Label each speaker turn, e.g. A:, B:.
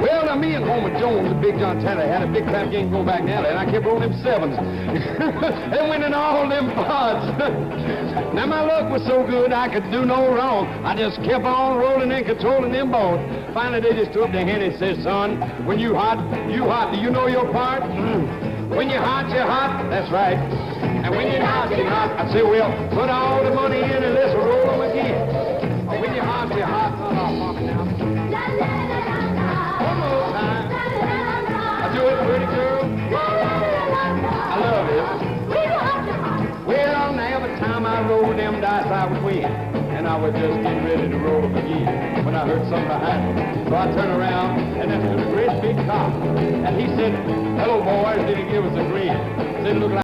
A: Well, now, me and Homer Jones and Big John Tanner had a big crap game going back in the alley, and I kept rolling them sevens and winning all them pods. Now, my luck was so good I could do no wrong. I just kept on rolling and controlling them balls. Finally, they just took their hand and said, son, when you hot, you hot. Do you know your part? When you're hot, you're hot. That's right. And when you're hot, you're hot. I say, well, put all the money in and let's roll them again. When you're hot, you're hot. Hold on, Mama, now. One more time. I do it, pretty girl. I love it. Well, now every time I rolled them dice, I would win. And I was just getting ready to roll them again when I heard something behind me. So I turned around, and there was a great big cop. And he said, hello, boys. Did he give us a grin? Said, look like